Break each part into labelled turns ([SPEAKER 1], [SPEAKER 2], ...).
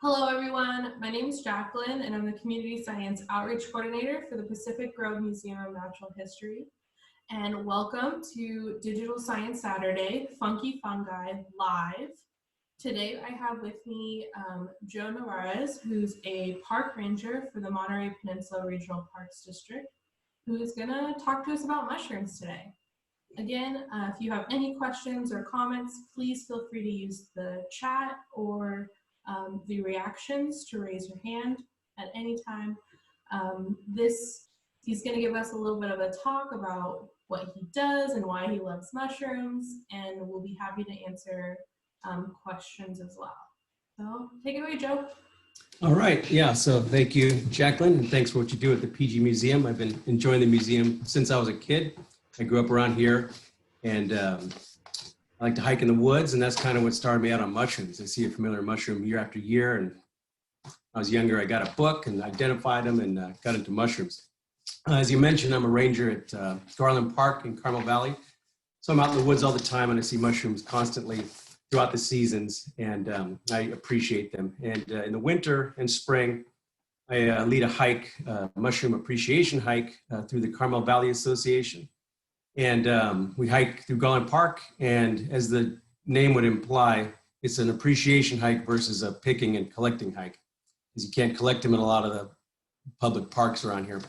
[SPEAKER 1] Hello, everyone. My name is Jacqueline, and I'm the Community Science Outreach Coordinator for the Pacific Grove Museum of Natural History. And welcome to Digital Science Saturday, Funky Fungi Live. Today, I have with me Joe Narvaez, who's a park ranger for the Monterey Peninsula Regional Parks District, who is going to talk to us about mushrooms today. Again, if you have any questions or comments, please feel free to use the chat or the reactions to raise your hand at any time. He's going to give us a little bit of a talk about what he does and why he loves mushrooms, and we'll be happy to answer questions as well. So take it away, Joe.
[SPEAKER 2] All right, yeah, so thank you, Jacqueline, and thanks for what you do at the PG Museum. I've been enjoying the museum since I was a kid. I grew up around here, and I like to hike in the woods, and that's kind of what started me out on mushrooms. I see a familiar mushroom year after year, and when I was younger, I got a book and identified them and got into mushrooms. As you mentioned, I'm a ranger at Garland Park in Carmel Valley, so I'm out in the woods all the time, and I see mushrooms constantly throughout the seasons, and I appreciate them. And in the winter and spring, I lead a hike, mushroom appreciation hike through the Carmel Valley Association. And we hike through Garland Park, and as the name would imply, it's an appreciation hike versus a picking and collecting hike, because you can't collect them in a lot of the public parks around here.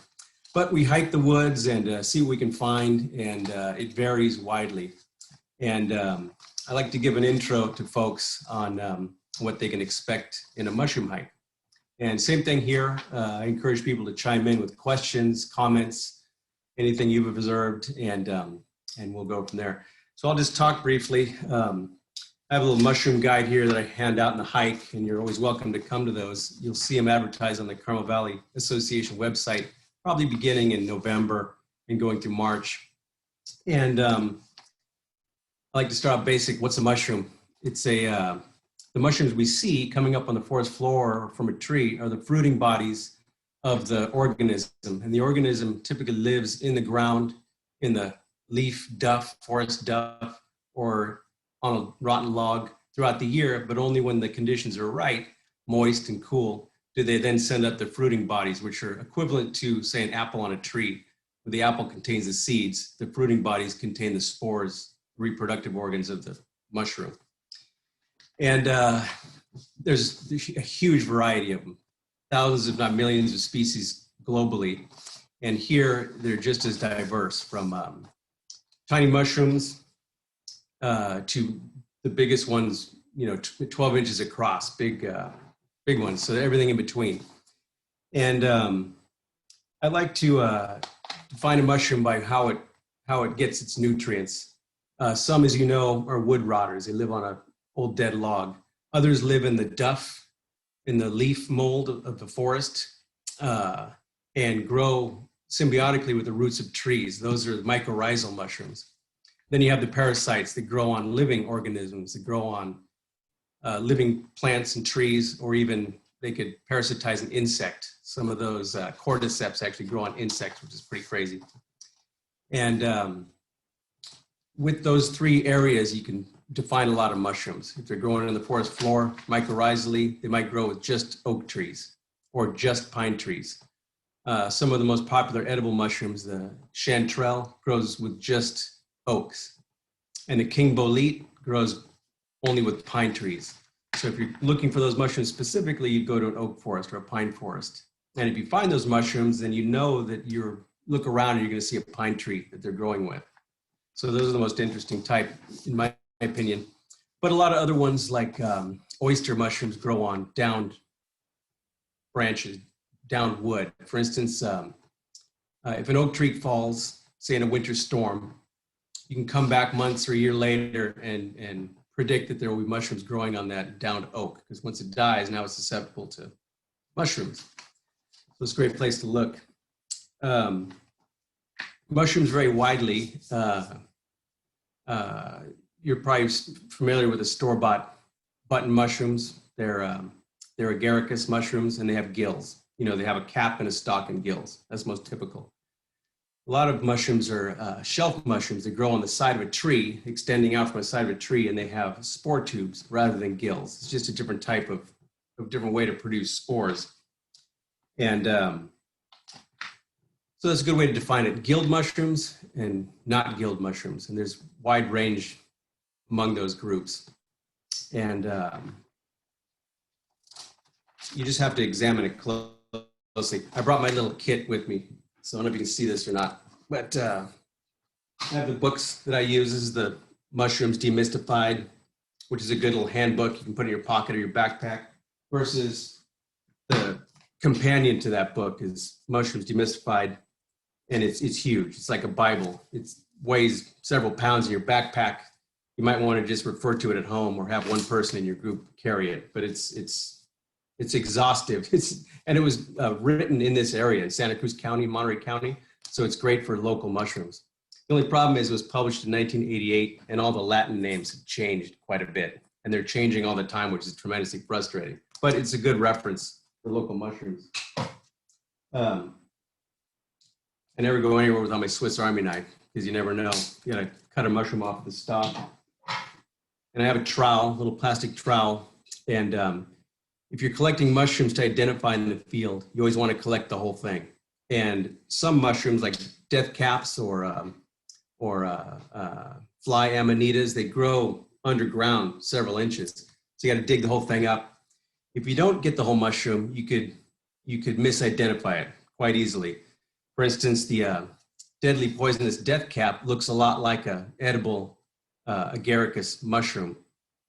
[SPEAKER 2] But we hike the woods and see what we can find, and it varies widely. And I like to give an intro to folks on what they can expect in a mushroom hike. And same thing here, I encourage people to chime in with questions, comments, anything you've observed, and we'll go from there. So I'll just talk briefly. I have a little mushroom guide here that I hand out in the hike, and you're always welcome to come to those. You'll see them advertised on the Carmel Valley Association website, probably beginning in November and going through March. And I like to start off basic. What's a mushroom? It's the mushrooms we see coming up on the forest floor from a tree are the fruiting bodies of the organism, and the organism typically lives in the ground, in the leaf duff, forest duff, or on a rotten log throughout the year, but only when the conditions are right, moist and cool, do they then send up the fruiting bodies, which are equivalent to, say, an apple on a tree. Where the apple contains the seeds, the fruiting bodies contain the spores, reproductive organs of the mushroom. And there's a huge variety of them. Thousands, if not millions, of species globally. And here, they're just as diverse, from tiny mushrooms to the biggest ones, 12 inches across, big ones, so everything in between. And I like to define a mushroom by how it gets its nutrients. Some, as you know, are wood rotters. They live on an old dead log. Others live in the duff, in the leaf mold of the forest, and grow symbiotically with the roots of trees. Those are the mycorrhizal mushrooms. Then you have the parasites that grow on living organisms, that grow on living plants and trees, or even they could parasitize an insect. Some of those cordyceps actually grow on insects, which is pretty crazy. And with those three areas, you can define a lot of mushrooms. If they're growing on the forest floor, mycorrhizally, they might grow with just oak trees or just pine trees. Some of the most popular edible mushrooms, the chanterelle, grows with just oaks. And the king bolete grows only with pine trees. So if you're looking for those mushrooms specifically, you go to an oak forest or a pine forest. And if you find those mushrooms, then you know that look around and you're going to see a pine tree that they're growing with. So those are the most interesting type, in my opinion. But a lot of other ones, like oyster mushrooms, grow on downed branches, downed wood. For instance, if an oak tree falls, say in a winter storm, you can come back months or a year later and predict that there will be mushrooms growing on that downed oak, because once it dies, now it's susceptible to mushrooms. So it's a great place to look. Mushrooms vary widely. You're probably familiar with the store-bought button mushrooms. They're agaricus mushrooms, and they have gills. They have a cap and a stalk and gills. That's most typical. A lot of mushrooms are shelf mushrooms that grow on the side of a tree, extending out from the side of a tree, and they have spore tubes rather than gills. It's just a different type of different way to produce spores. And so that's a good way to define it. Guild mushrooms and not guild mushrooms. And there's wide range among those groups. And you just have to examine it closely. I brought my little kit with me, so I don't know if you can see this or not. But I have the books that I use. This is the Mushrooms Demystified, which is a good little handbook you can put in your pocket or your backpack, versus the companion to that book is Mushrooms Demystified, and it's huge. It's like a Bible. It weighs several pounds in your backpack. You might want to just refer to it at home or have one person in your group carry it, but it's exhaustive. And it was written in this area in Santa Cruz County, Monterey County, so it's great for local mushrooms. The only problem is it was published in 1988 and all the Latin names have changed quite a bit, and they're changing all the time, which is tremendously frustrating, but it's a good reference for local mushrooms. I never go anywhere without my Swiss Army knife, because you never know. You gotta cut a mushroom off at the stalk. And I have a trowel, a little plastic trowel, and if you're collecting mushrooms to identify in the field, you always want to collect the whole thing. And some mushrooms, like death caps or fly amanitas, they grow underground several inches. So you got to dig the whole thing up. If you don't get the whole mushroom, you could misidentify it quite easily. For instance, the deadly poisonous death cap looks a lot like a edible agaricus mushroom.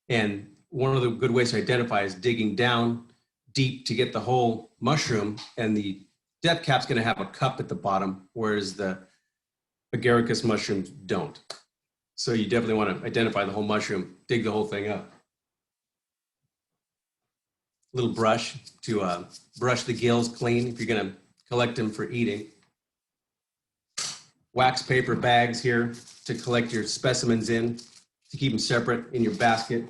[SPEAKER 2] And one of the good ways to identify is digging down deep to get the whole mushroom, and the death cap's going to have a cup at the bottom, whereas the agaricus mushrooms don't. So you definitely want to identify the whole mushroom, dig the whole thing up. A little brush to brush the gills clean if you're going to collect them for eating. Wax paper bags here to collect your specimens in, to keep them separate in your basket.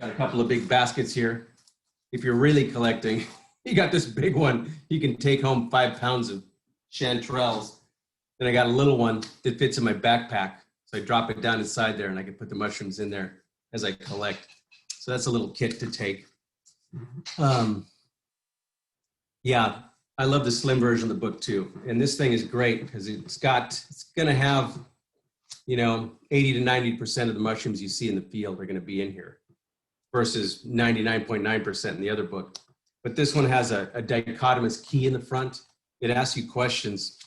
[SPEAKER 2] Got a couple of big baskets here. If you're really collecting, you got this big one. You can take home 5 pounds of chanterelles. Then I got a little one that fits in my backpack. So I drop it down inside there and I can put the mushrooms in there as I collect. So that's a little kit to take. Yeah, I love the slim version of the book too. And this thing is great because it's gonna have, 80 to 90% of the mushrooms you see in the field are gonna be in here, versus 99.9% in the other book. But this one has a dichotomous key in the front. It asks you questions.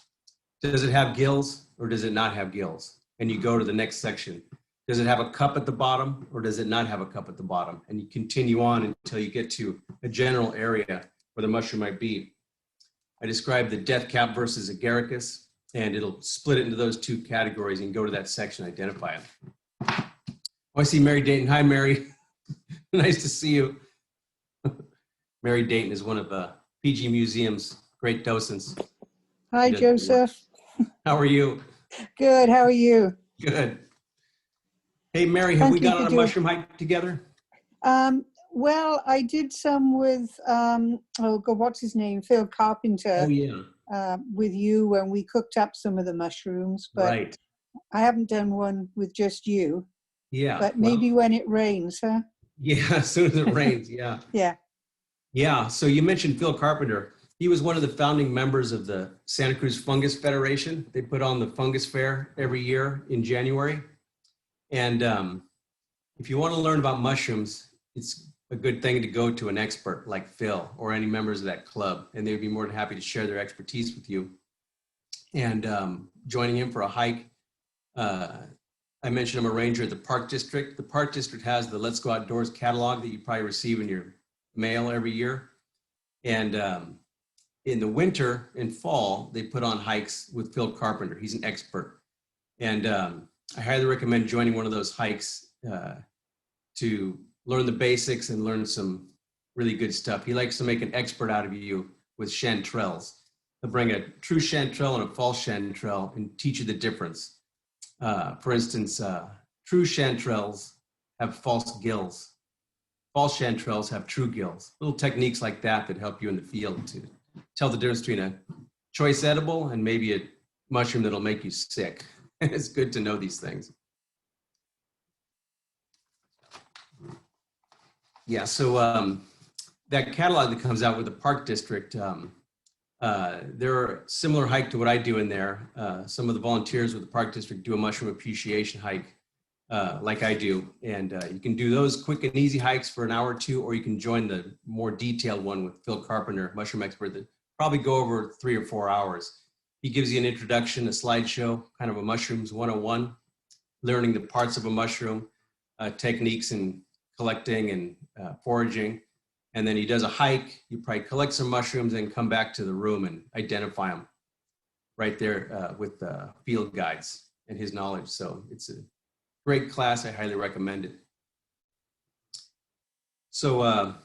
[SPEAKER 2] Does it have gills or does it not have gills? And you go to the next section. Does it have a cup at the bottom or does it not have a cup at the bottom? And you continue on until you get to a general area where the mushroom might be. I described the death cap versus agaricus, and it'll split it into those two categories and go to that section, identify it. Oh, I see Mary Dayton. Hi, Mary. Nice to see you. Mary Dayton is one of PG Museum's great docents.
[SPEAKER 3] Hi, Joseph.
[SPEAKER 2] How are you?
[SPEAKER 3] Good. How are you?
[SPEAKER 2] Good. Hey, Mary, have we gone on a mushroom hike together?
[SPEAKER 3] Well, I did some with, oh God, what's his name? Phil Carpenter.
[SPEAKER 2] Oh, yeah.
[SPEAKER 3] With you when we cooked up some of the mushrooms, but
[SPEAKER 2] right.
[SPEAKER 3] I haven't done one with just you.
[SPEAKER 2] Yeah.
[SPEAKER 3] But maybe when it rains, huh?
[SPEAKER 2] Yeah, as soon as it rains, yeah.
[SPEAKER 3] Yeah.
[SPEAKER 2] Yeah, so you mentioned Phil Carpenter. He was one of the founding members of the Santa Cruz Fungus Federation. They put on the Fungus Fair every year in January. And if you want to learn about mushrooms, it's a good thing to go to an expert like Phil or any members of that club, and they'd be more than happy to share their expertise with you. And joining him for a hike, I mentioned I'm a ranger at the Park District. The Park District has the Let's Go Outdoors catalog that you probably receive in your mail every year. And in the winter and fall, they put on hikes with Phil Carpenter. He's an expert. And I highly recommend joining one of those hikes to learn the basics and learn some really good stuff. He likes to make an expert out of you with chanterelles. He'll bring a true chanterelle and a false chanterelle and teach you the difference. For instance, true chanterelles have false gills. False chanterelles have true gills. Little techniques like that that help you in the field to tell the difference between a choice edible and maybe a mushroom that'll make you sick. It's good to know these things. Yeah, so that catalog that comes out with the Park District, they're a similar hike to what I do in there. Some of the volunteers with the Park District do a mushroom appreciation hike like I do. And you can do those quick and easy hikes for an hour or two, or you can join the more detailed one with Phil Carpenter, mushroom expert, that probably go over 3 or 4 hours. He gives you an introduction, a slideshow, kind of a mushrooms 101, learning the parts of a mushroom, techniques in collecting and foraging. And then he does a hike. You probably collect some mushrooms and come back to the room and identify them right there with the field guides and his knowledge. So it's a great class. I highly recommend it. So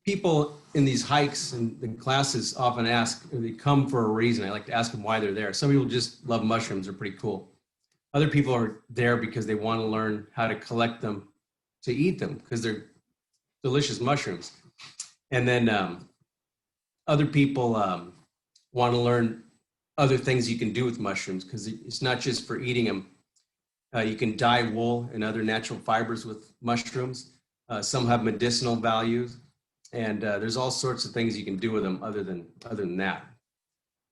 [SPEAKER 2] people in these hikes and the classes often ask, they come for a reason. I like to ask them why they're there. Some people just love mushrooms. They're pretty cool. Other people are there because they want to learn how to collect them to eat them because they're delicious mushrooms. And then other people want to learn other things you can do with mushrooms because it's not just for eating them. You can dye wool and other natural fibers with mushrooms. Some have medicinal values, and there's all sorts of things you can do with them other than that.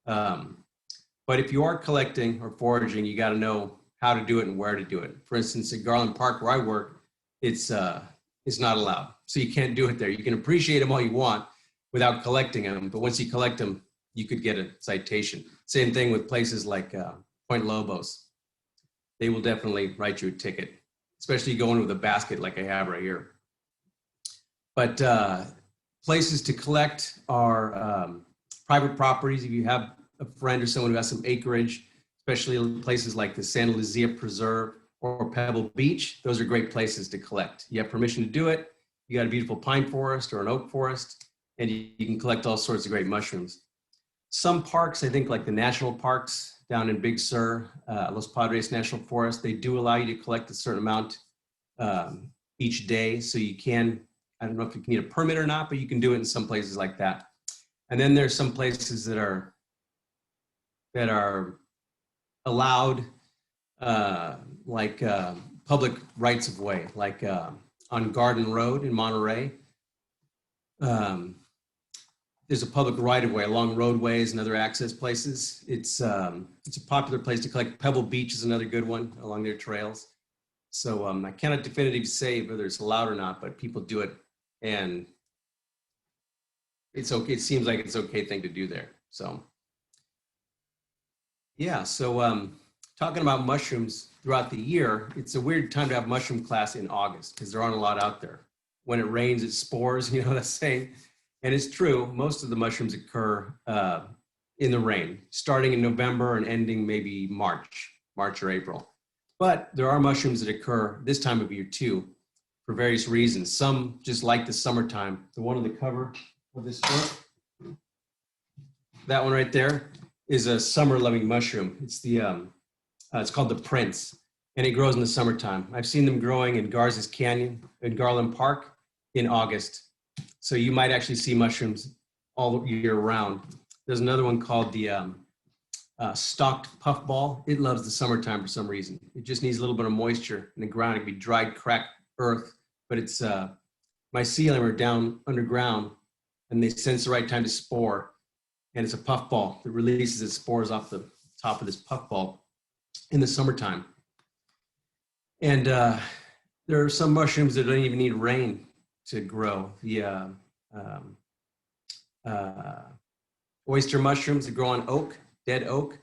[SPEAKER 2] But if you are collecting or foraging, you got to know how to do it and where to do it. For instance, at Garland Park where I work, it's not allowed. So you can't do it there. You can appreciate them all you want without collecting them, but once you collect them, you could get a citation. Same thing with places like Point Lobos. They will definitely write you a ticket, especially going with a basket like I have right here. But places to collect are private properties. If you have a friend or someone who has some acreage, especially places like the Santa Lucia Preserve or Pebble Beach, those are great places to collect. You have permission to do it. You got a beautiful pine forest or an oak forest, and you can collect all sorts of great mushrooms. Some parks, I think like the national parks down in Big Sur, Los Padres National Forest, they do allow you to collect a certain amount each day. So you can, I don't know if you can need a permit or not, but you can do it in some places like that. And then there's some places that are allowed, like public rights of way, like on Garden Road in Monterey. There's a public right of way along roadways and other access places. It's a popular place to collect. Pebble Beach is another good one along their trails. So I cannot definitively say whether it's allowed or not, but people do it, and it's okay. It seems like it's an okay thing to do there. So yeah, so talking about mushrooms throughout the year, it's a weird time to have mushroom class in August because there aren't a lot out there. When it rains, it spores, you know that saying? And it's true, most of the mushrooms occur in the rain, starting in November and ending maybe March or April. But there are mushrooms that occur this time of year too, for various reasons. Some just like the summertime. The one on the cover of this book, that one right there, is a summer-loving mushroom. It's it's called the Prince, and it grows in the summertime. I've seen them growing in Garza's Canyon in Garland Park in August. So you might actually see mushrooms all year round. There's another one called the stalked puffball. It loves the summertime for some reason. It just needs a little bit of moisture in the ground. It can be dried, cracked earth, but it's mycelium are down underground, and they sense the right time to spore. And it's a puffball that releases its spores off the top of this puffball in the summertime. And there are some mushrooms that don't even need rain to grow. The oyster mushrooms that grow on oak, dead oak,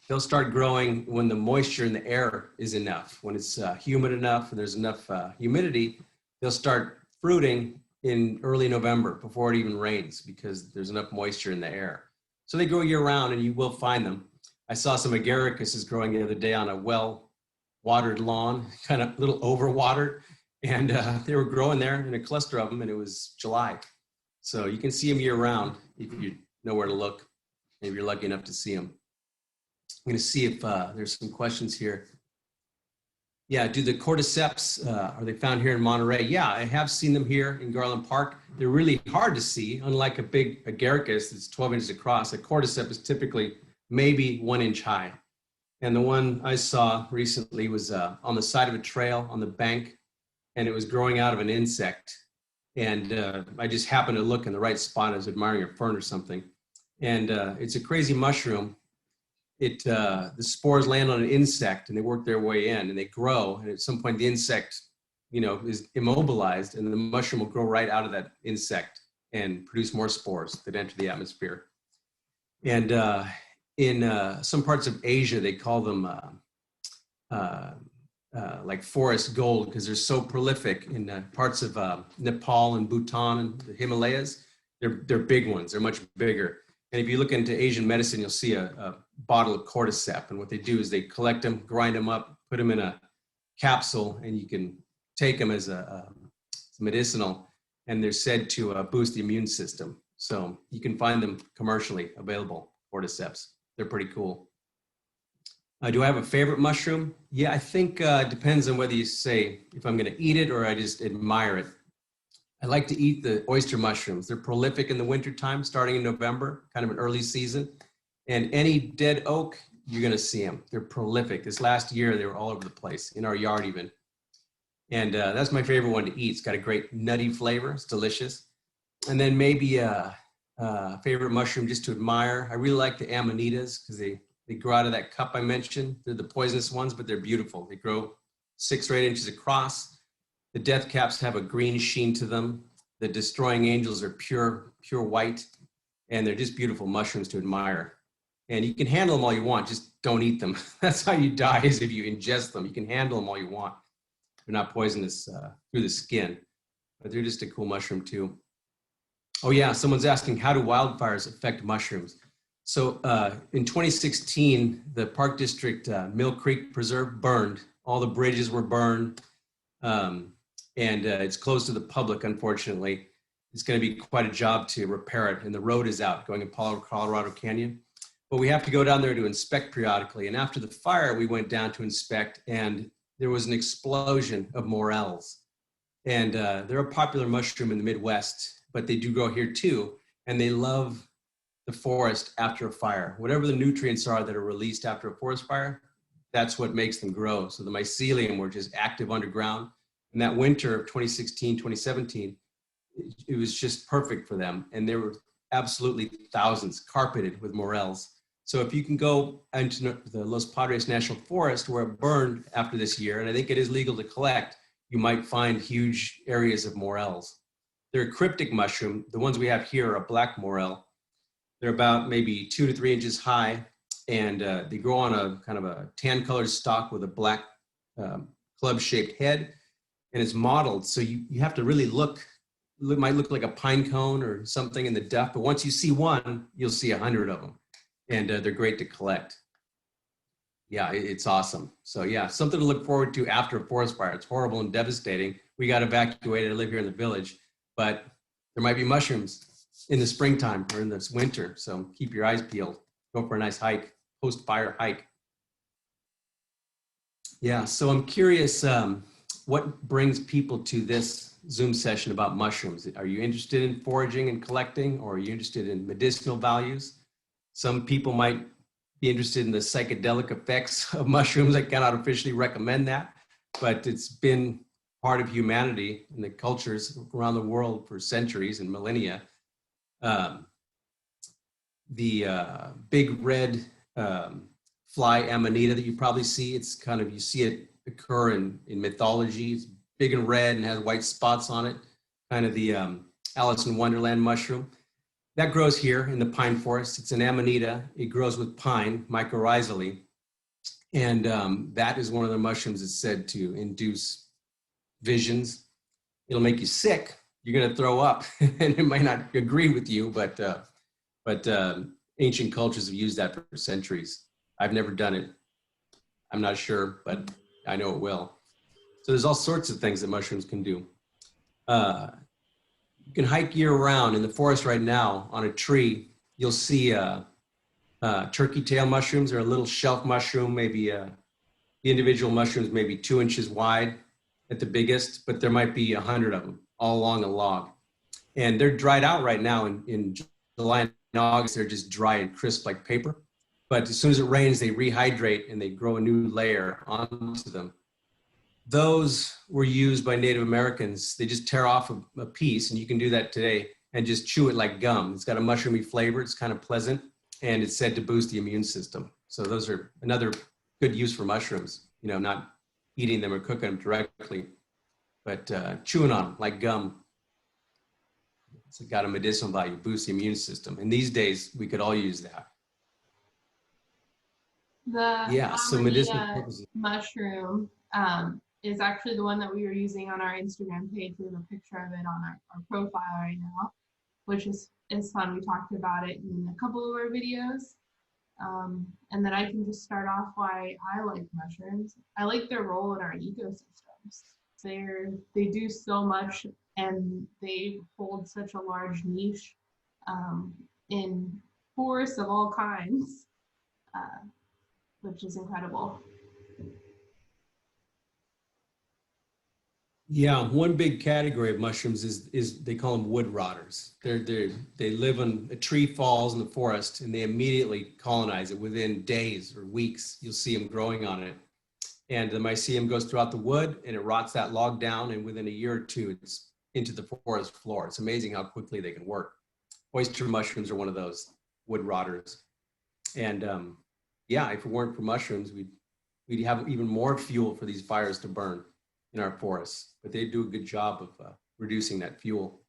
[SPEAKER 2] they'll start growing when the moisture in the air is enough. When it's humid enough and there's enough humidity, they'll start fruiting in early November before it even rains because there's enough moisture in the air. So they grow year round and you will find them. I saw some agaricus growing the other day on a well-watered lawn, kind of a little overwatered, and they were growing there in a cluster of them, and it was July. So you can see them year round if you know where to look, if you're lucky enough to see them. I'm going to see if there's some questions here. Yeah, do the cordyceps, are they found here in Monterey? Yeah, I have seen them here in Garland Park. They're really hard to see, unlike a big agaricus that's 12 inches across. A cordyceps is typically maybe 1 inch high. And the one I saw recently was on the side of a trail on the bank, and it was growing out of an insect. And I just happened to look in the right spot. I was admiring a fern or something. And it's a crazy mushroom. The spores land on an insect and they work their way in and they grow. And at some point the insect, is immobilized and the mushroom will grow right out of that insect and produce more spores that enter the atmosphere. And in some parts of Asia, they call them like forest gold because they're so prolific in parts of Nepal and Bhutan and the Himalayas. They're big ones. They're much bigger. And if you look into Asian medicine, you'll see a bottle of cordyceps. And what they do is they collect them, grind them up, put them in a capsule, and you can take them as a medicinal. And they're said to boost the immune system. So you can find them commercially available, cordyceps. They're pretty cool. Do I have a favorite mushroom? Yeah, I think it depends on whether you say if I'm going to eat it or I just admire it. I like to eat the oyster mushrooms. They're prolific in the wintertime, starting in November, kind of an early season. And any dead oak, you're going to see them. They're prolific. This last year, they were all over the place, in our yard even. And that's my favorite one to eat. It's got a great nutty flavor. It's delicious. And then maybe a favorite mushroom just to admire. I really like the amanitas because they grow out of that cup I mentioned. They're the poisonous ones, but they're beautiful. They grow 6 or 8 inches across. The death caps have a green sheen to them. The destroying angels are pure white, and they're just beautiful mushrooms to admire. And you can handle them all you want, just don't eat them. That's how you die, is if you ingest them. You can handle them all you want. They're not poisonous through the skin, but they're just a cool mushroom too. Oh yeah, someone's asking, how do wildfires affect mushrooms? So in 2016, the Park District Mill Creek Preserve burned. All the bridges were burned. And it's closed to the public, unfortunately. It's going to be quite a job to repair it. And the road is out going in Colorado Canyon. But we have to go down there to inspect periodically. And after the fire, we went down to inspect, and there was an explosion of morels. And they're a popular mushroom in the Midwest, but they do grow here too. And they love the forest after a fire. Whatever the nutrients are that are released after a forest fire, that's what makes them grow. So the mycelium were just active underground. And that winter of 2016, 2017, it was just perfect for them. And there were absolutely thousands carpeted with morels. So if you can go into the Los Padres National Forest where it burned after this year, and I think it is legal to collect, you might find huge areas of morels. They're a cryptic mushroom. The ones we have here are a black morel. They're about maybe 2 to 3 inches high, and they grow on a kind of a tan-colored stalk with a black club-shaped head, and it's mottled. So you have to really look. It might look like a pine cone or something in the depth, but once you see one, you'll see 100 of them, and they're great to collect. Yeah, it's awesome. So yeah, something to look forward to after a forest fire. It's horrible and devastating. We got evacuated. I live here in the village, but there might be mushrooms in the springtime or in this winter. So keep your eyes peeled. Go for a nice hike, post-fire hike. Yeah, so I'm curious, what brings people to this Zoom session about mushrooms? Are you interested in foraging and collecting, or are you interested in medicinal values? Some people might be interested in the psychedelic effects of mushrooms. I cannot officially recommend that, but it's been part of humanity and the cultures around the world for centuries and millennia. The big red fly amanita that you probably see, it's kind of, you see it occur in mythology. It's big and red and has white spots on it, kind of the Alice in Wonderland mushroom. That grows here in the pine forest. It's an amanita. It grows with pine, mycorrhizally. And that is one of the mushrooms that's said to induce visions. It'll make you sick. You're going to throw up, and it might not agree with you, but ancient cultures have used that for centuries. I've never done it. I'm not sure, but I know it will. So there's all sorts of things that mushrooms can do. You can hike year round in the forest right now on a tree. You'll see turkey tail mushrooms. They're a little shelf mushroom, maybe the individual mushrooms maybe 2 inches wide at the biggest, but there might be 100 of them all along a log. And they're dried out right now in July and August. They're just dry and crisp like paper. But as soon as it rains, they rehydrate and they grow a new layer onto them. those were used by Native Americans. They just tear off a piece, and you can do that today, and just chew it like gum. It's got a mushroomy flavor. It's kind of pleasant, and it's said to boost the immune system. So those are another good use for mushrooms, you know, not eating them or cooking them directly, but chewing on them like gum. It's got a medicinal value, boosts the immune system. And these days, we could all use that.
[SPEAKER 1] The
[SPEAKER 2] So medicinal purposes.
[SPEAKER 1] mushroom is actually the one that we were using on our Instagram page. We have a picture of it on our profile right now, which is fun. We talked about it in a couple of our videos. And then I can just start off why I like mushrooms. I like their role in our ecosystems. They do so much, and they hold such a large niche in forests of all kinds, which is incredible.
[SPEAKER 2] Yeah, one big category of mushrooms is they call them wood rotters. They live on a tree falls in the forest, and they immediately colonize it within days or weeks. You'll see them growing on it, and the mycelium goes throughout the wood, and it rots that log down, and within a year or two, it's into the forest floor. It's amazing how quickly they can work. Oyster mushrooms are one of those wood rotters, and yeah, if it weren't for mushrooms, we'd have even more fuel for these fires to burn in our forests, but they do a good job of reducing that fuel.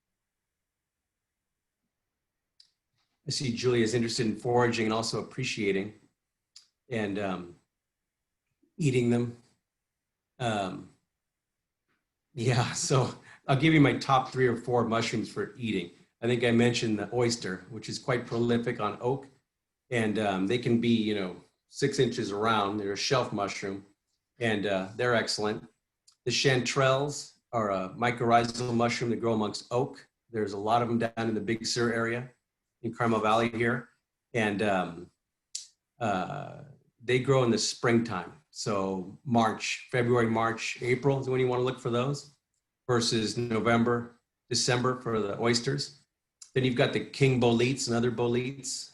[SPEAKER 2] I see Julia is interested in foraging and also appreciating and eating them. Yeah, so I'll give you my top 3 or 4 mushrooms for eating. I think I mentioned the oyster, which is quite prolific on oak, and they can be, you know, 6 inches around. They're a shelf mushroom, and they're excellent. The chanterelles are a mycorrhizal mushroom that grow amongst oak. There's a lot of them down in the Big Sur area in Carmel Valley here. And they grow in the springtime. So February, March, April is when you want to look for those, versus November, December for the oysters. Then you've got the king boletes and other boletes.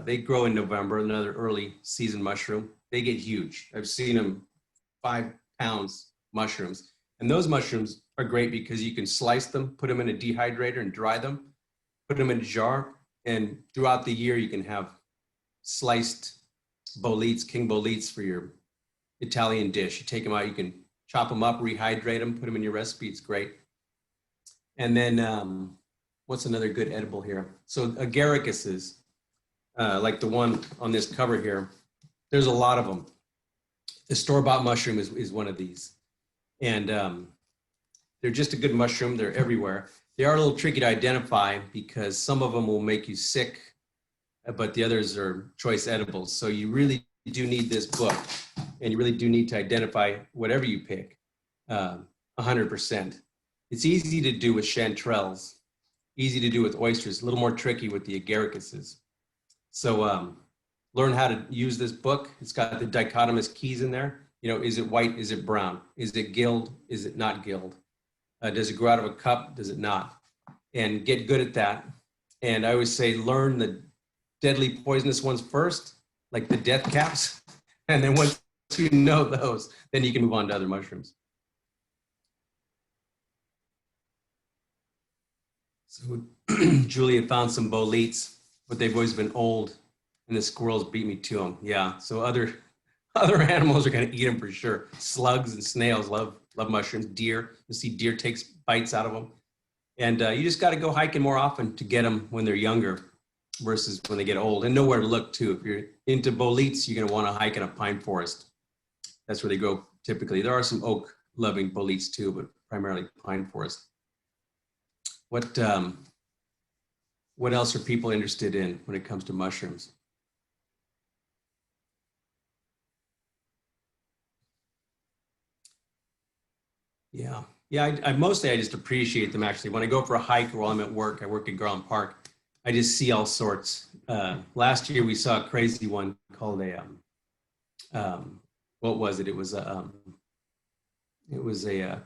[SPEAKER 2] They grow in November, another early season mushroom. They get huge. I've seen them 5 pounds mushrooms. And those mushrooms are great because you can slice them, put them in a dehydrator and dry them, put them in a jar, and throughout the year you can have sliced boletes, king boletes for your Italian dish. You take them out, you can chop them up, rehydrate them, put them in your recipe. It's great. And then what's another good edible here? So agaricus's, like the one on this cover here, there's a lot of them. The store-bought mushroom is one of these. And they're just a good mushroom. They're everywhere. They are a little tricky to identify because some of them will make you sick, but the others are choice edibles. So you really do need this book, and you really do need to identify whatever you pick 100%. It's easy to do with chanterelles, easy to do with oysters, a little more tricky with the agaricus's. So learn how to use this book. It's got the dichotomous keys in there. You know, is it white? Is it brown? Is it gilled? Is it not gilled? Does it grow out of a cup? Does it not? And get good at that. And I always say, learn the deadly poisonous ones first, like the death caps. And then once you know those, then you can move on to other mushrooms. So Julia found some boletes, but they've always been old, and the squirrels beat me to them. Yeah, so other animals are going to eat them for sure. Slugs and snails love mushrooms. Deer, you see deer takes bites out of them. And you just got to go hiking more often to get them when they're younger versus when they get old. And know where to look too. If you're into boletes, you're going to want to hike in a pine forest. That's where they grow typically. There are some oak loving boletes too, but primarily pine forest. What else are people interested in when it comes to mushrooms? Yeah, I mostly just appreciate them actually. When I go for a hike or while I'm at work, I work at Garland Park, I just see all sorts. Last year we saw a crazy one called what was it? It was a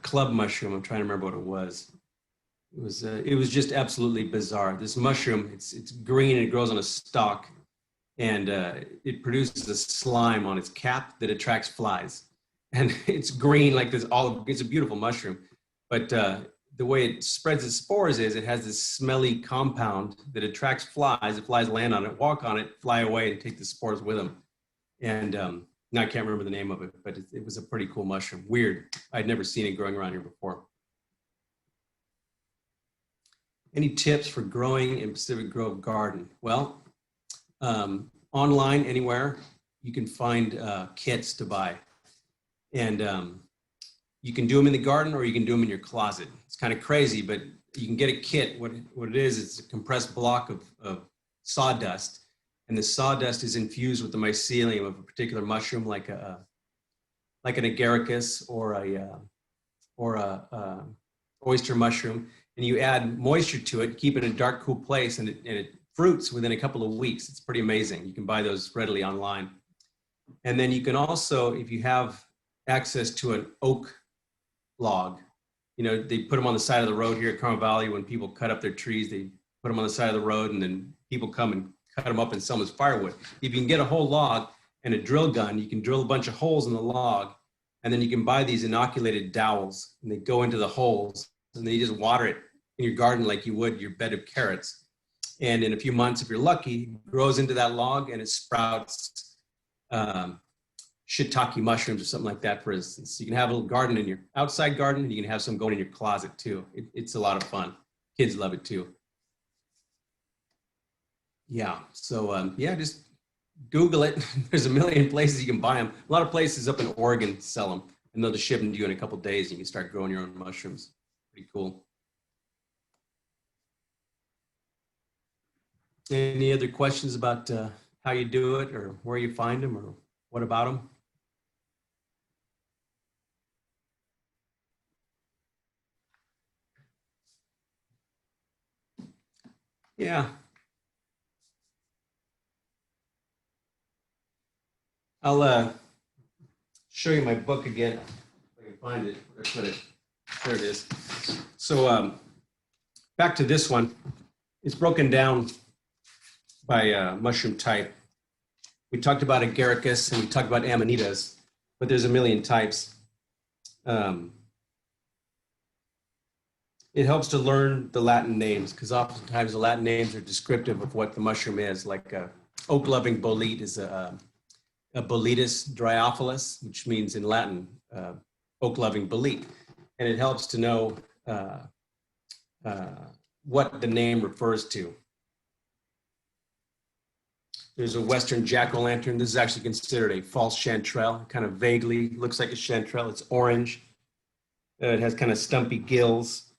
[SPEAKER 2] club mushroom. I'm trying to remember what it was. It was just absolutely bizarre. This mushroom, it's green and it grows on a stalk, and it produces a slime on its cap that attracts flies. and it's green like this olive. It's a beautiful mushroom, but the way it spreads its spores is it has this smelly compound that attracts flies. The flies land on it, walk on it, fly away, and take the spores with them. And now I can't remember the name of it, but it was a pretty cool mushroom. Weird. I'd never seen it growing around here before. Any tips for growing in Pacific Grove garden? Well, online, anywhere, you can find kits to buy. And you can do them in the garden or you can do them in your closet. It's kind of crazy, but you can get a kit. What it is, it's a compressed block of sawdust. And the sawdust is infused with the mycelium of a particular mushroom, like an agaricus or a oyster mushroom. And you add moisture to it, keep it in a dark, cool place, and it fruits within a couple of weeks. It's pretty amazing. You can buy those readily online. And then you can also, if you have access to an oak log, you know, they put them on the side of the road here at Carmel Valley. When people cut up their trees, they put them on the side of the road, and then people come and cut them up and sell them as firewood. If you can get a whole log and a drill gun, you can drill a bunch of holes in the log, and then you can buy these inoculated dowels, and they go into the holes, and then you just water it in your garden like you would your bed of carrots. And in a few months, if you're lucky, it grows into that log and it sprouts shiitake mushrooms or something like that, for instance. You can have a little garden in your outside garden, and you can have some going in your closet too. It's a lot of fun. Kids love it too. Yeah, so yeah, just Google it. There's a million places you can buy them. A lot of places up in Oregon sell them, and they'll just ship them to you in a couple of days, and you can start growing your own mushrooms. Pretty cool. Any other questions about how you do it, or where you find them, or what about them? Yeah. I'll show you my book again. If I can find it. Where I put it. There it is. So back to this one. It's broken down by mushroom type. We talked about agaricus and we talked about amanitas, but there's a million types. It helps to learn the Latin names, because oftentimes the Latin names are descriptive of what the mushroom is. Like oak-loving bolete is a Boletus dryophilus, which means in Latin, oak-loving bolete. And it helps to know what the name refers to. There's a Western jack-o'-lantern. This is actually considered a false chanterelle. It kind of vaguely looks like a chanterelle. It's orange. It has kind of stumpy gills.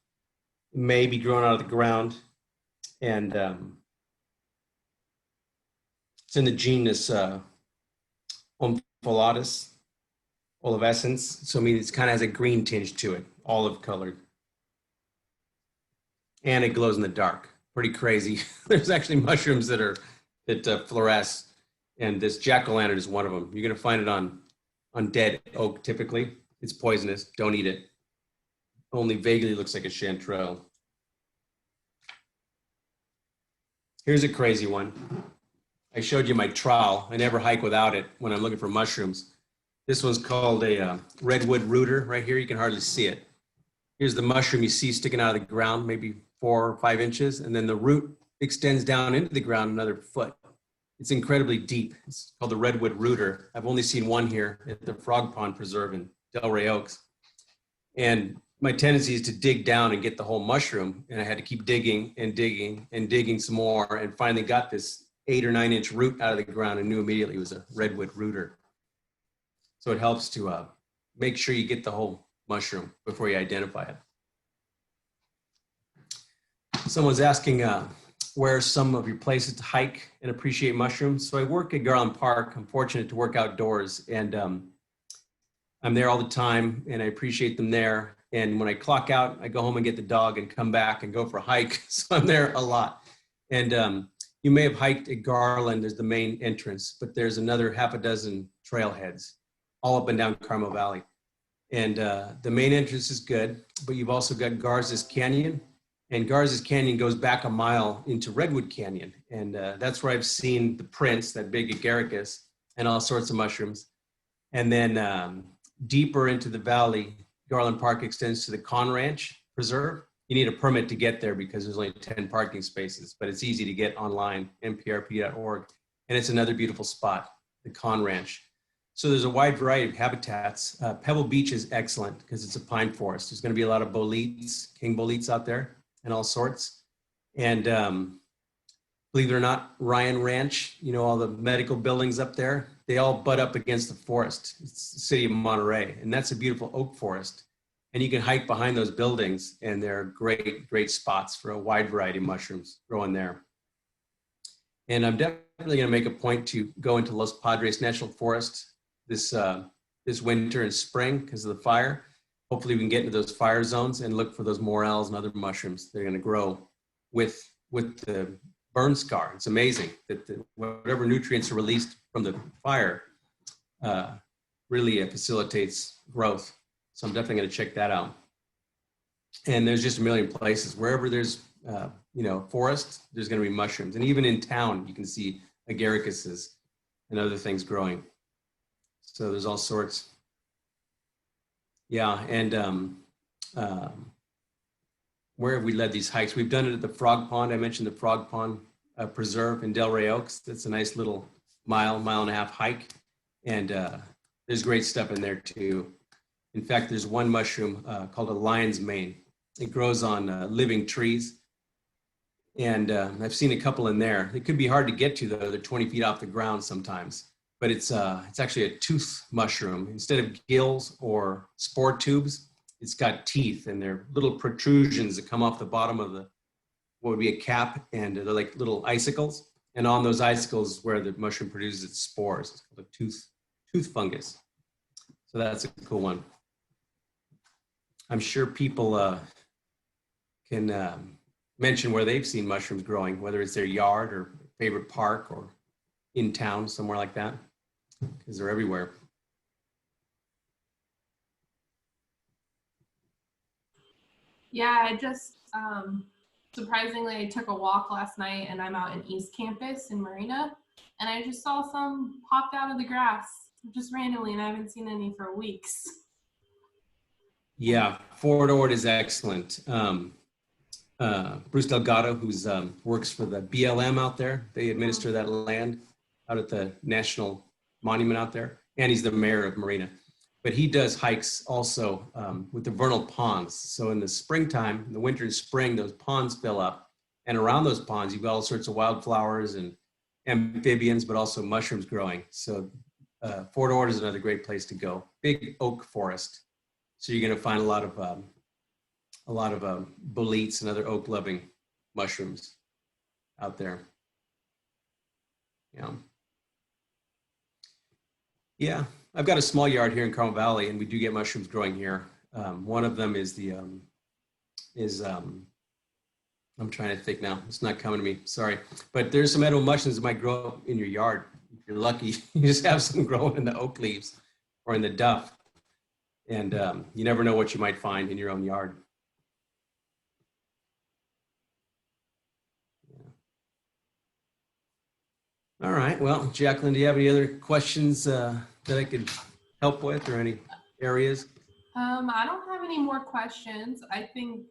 [SPEAKER 2] It may be grown out of the ground. And it's in the genus Omphalotus olivescens. So I mean, it kind of has a green tinge to it, olive colored. And it glows in the dark. Pretty crazy. There's actually mushrooms that fluoresce, and this jack-o'-lantern is one of them. You're going to find it on dead oak typically. It's poisonous. Don't eat it. Only vaguely looks like a chanterelle. Here's a crazy one. I showed you my trowel. I never hike without it when I'm looking for mushrooms. This one's called a Redwood Rooter. Right here, you can hardly see it. Here's the mushroom you see sticking out of the ground, maybe 4 or 5 inches, and then the root extends down into the ground another foot. It's incredibly deep. It's called the Redwood Rooter. I've only seen one here at the Frog Pond Preserve in Delray Oaks. And my tendency is to dig down and get the whole mushroom, and I had to keep digging and digging and digging some more, and finally got this 8 or 9 inch root out of the ground and knew immediately it was a Redwood Rooter. So it helps to make sure you get the whole mushroom before you identify it. Someone's asking where are some of your places to hike and appreciate mushrooms. So I work at Garland Park. I'm fortunate to work outdoors, and I'm there all the time, and I appreciate them there. And when I clock out, I go home and get the dog and come back and go for a hike. So I'm there a lot. And you may have hiked at Garland. There's the main entrance, but there's another half a dozen trailheads all up and down Carmel Valley. And the main entrance is good, but you've also got Garza's Canyon. And Garza's Canyon goes back a mile into Redwood Canyon. And that's where I've seen the prints, that big agaricus, and all sorts of mushrooms. And then deeper into the valley, Garland Park extends to the Con Ranch Preserve. You need a permit to get there because there's only 10 parking spaces, but it's easy to get online, nprp.org. And it's another beautiful spot, the Con Ranch. So there's a wide variety of habitats. Pebble Beach is excellent because it's a pine forest. There's going to be a lot of boletes, king boletes out there and all sorts. And believe it or not, Ryan Ranch, you know, all the medical buildings up there, they all butt up against the forest. It's the city of Monterey, and that's a beautiful oak forest. And you can hike behind those buildings, and they're great, great spots for a wide variety of mushrooms growing there. And I'm definitely going to make a point to go into Los Padres National Forest this winter and spring because of the fire. Hopefully we can get into those fire zones and look for those morels and other mushrooms that are going to grow with the burn scar. It's amazing that whatever nutrients are released from the fire really facilitates growth. So I'm definitely going to check that out. And there's just a million places. Wherever there's forest, there's going to be mushrooms. And even in town, you can see agaricuses and other things growing. So there's all sorts. Yeah, and where have we led these hikes? We've done it at the Frog Pond. I mentioned the Frog Pond Preserve in Delray Oaks. That's a nice little mile and a half hike. And there's great stuff in there too. In fact, there's one mushroom called a lion's mane. It grows on living trees. And I've seen a couple in there. It could be hard to get to though. They're 20 feet off the ground sometimes. But it's actually a tooth mushroom. Instead of gills or spore tubes, it's got teeth, and they're little protrusions that come off the bottom of what would be a cap, and they're like little icicles. And on those icicles is where the mushroom produces its spores. It's called a tooth fungus. So that's a cool one. I'm sure people can mention where they've seen mushrooms growing, whether it's their yard or favorite park or in town, somewhere like that, because they're everywhere.
[SPEAKER 1] Yeah, I just surprisingly I took a walk last night, and I'm out in East Campus in Marina, and I just saw some popped out of the grass just randomly, and I haven't seen any for weeks.
[SPEAKER 2] Yeah, Fort Ord is excellent. Bruce Delgado, who's works for the BLM out there, they administer that land out at the National Monument out there, and he's the mayor of Marina. But he does hikes also with the vernal ponds. So in the springtime, in the winter and spring, those ponds fill up. And around those ponds, you've got all sorts of wildflowers and amphibians, but also mushrooms growing. So Fort Ord is another great place to go. Big oak forest. So you're going to find a lot of boletes and other oak-loving mushrooms out there. Yeah, I've got a small yard here in Carmel Valley, and we do get mushrooms growing here. One of them is I'm trying to think now. It's not coming to me. Sorry, but there's some edible mushrooms that might grow up in your yard. If you're lucky, you just have some growing in the oak leaves or in the duff, and you never know what you might find in your own yard. All right. Well, Jacqueline, do you have any other questions that I could help with, or any areas?
[SPEAKER 1] I don't have any more questions. I think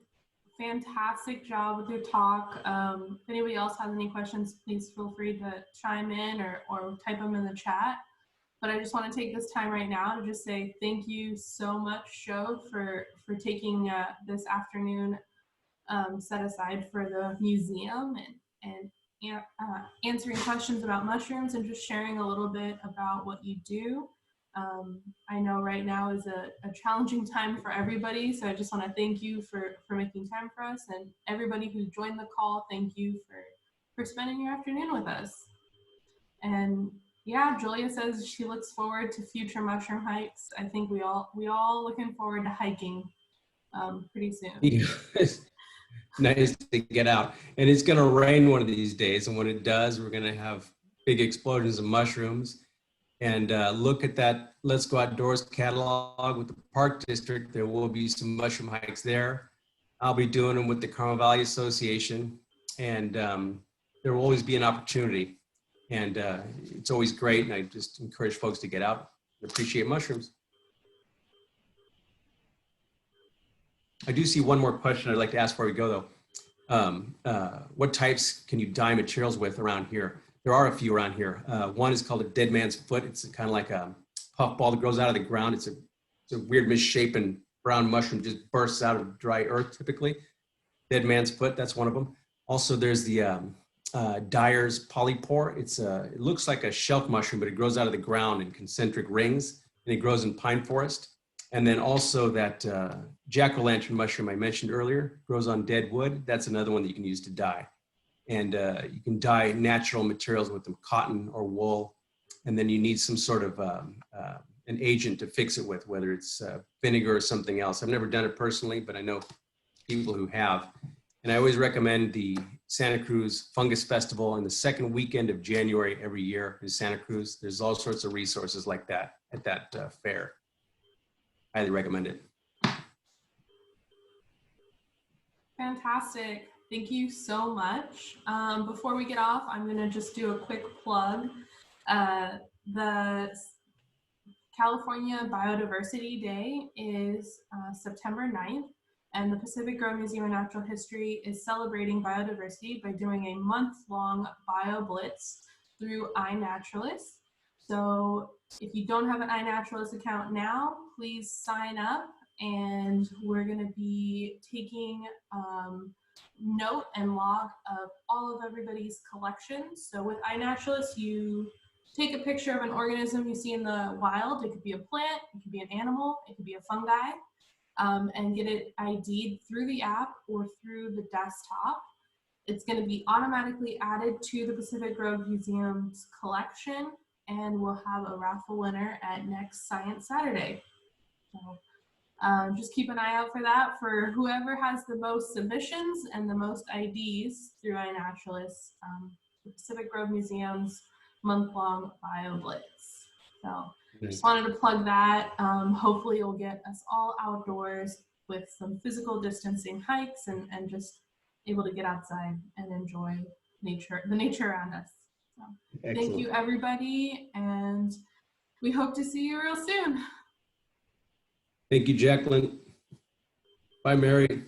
[SPEAKER 1] fantastic job with your talk. If anybody else has any questions, please feel free to chime in or type them in the chat. But I just want to take this time right now to just say thank you so much, Joe, for taking this afternoon set aside for the museum and answering questions about mushrooms and just sharing a little bit about what you do. I know right now is a challenging time for everybody, so I just want to thank you for making time for us, and everybody who joined the call, thank you for spending your afternoon with us. And yeah, Julia says she looks forward to future mushroom hikes. I think we all looking forward to hiking pretty soon.
[SPEAKER 2] Yeah. Nice to get out, and it's going to rain one of these days, and when it does, we're going to have big explosions of mushrooms. And look at that Let's Go Outdoors catalog with the Park District. There will be some mushroom hikes there. I'll be doing them with the Carmel Valley Association, and there will always be an opportunity, and it's always great, and I just encourage folks to get out and appreciate mushrooms. I do see one more question I'd like to ask before we go though. What types can you dye materials with around here? There are a few around here. One is called a dead man's foot. It's kind of like a puffball that grows out of the ground. It's a weird misshapen brown mushroom, just bursts out of dry earth typically. Dead man's foot, that's one of them. Also, there's the dyer's polypore. It looks like a shelf mushroom, but it grows out of the ground in concentric rings, and it grows in pine forest. And then also that jack-o'-lantern mushroom I mentioned earlier grows on dead wood. That's another one that you can use to dye. And you can dye natural materials with them, cotton or wool. And then you need some sort of an agent to fix it with, whether it's vinegar or something else. I've never done it personally, but I know people who have. And I always recommend the Santa Cruz Fungus Festival on the second weekend of January every year in Santa Cruz. There's all sorts of resources like that at that fair. Highly recommend it.
[SPEAKER 1] Fantastic. Thank you so much. Before we get off, I'm going to just do a quick plug. The California Biodiversity Day is September 9th, and the Pacific Grove Museum of Natural History is celebrating biodiversity by doing a month-long bio blitz through iNaturalist. So if you don't have an iNaturalist account now, please sign up, and we're going to be taking note and log of all of everybody's collections. So with iNaturalist, you take a picture of an organism you see in the wild. It could be a plant, it could be an animal, it could be a fungi, and get it ID'd through the app or through the desktop. It's going to be automatically added to the Pacific Grove Museum's collection, and we'll have a raffle winner at next Science Saturday. So just keep an eye out for that for whoever has the most submissions and the most IDs through iNaturalist, the Pacific Grove Museum's month-long bio blitz. So just wanted to plug that. Hopefully it'll get us all outdoors with some physical distancing hikes and just able to get outside and enjoy the nature around us. So thank you everybody, and we hope to see you real soon.
[SPEAKER 2] Thank you, Jacqueline. Bye, Mary.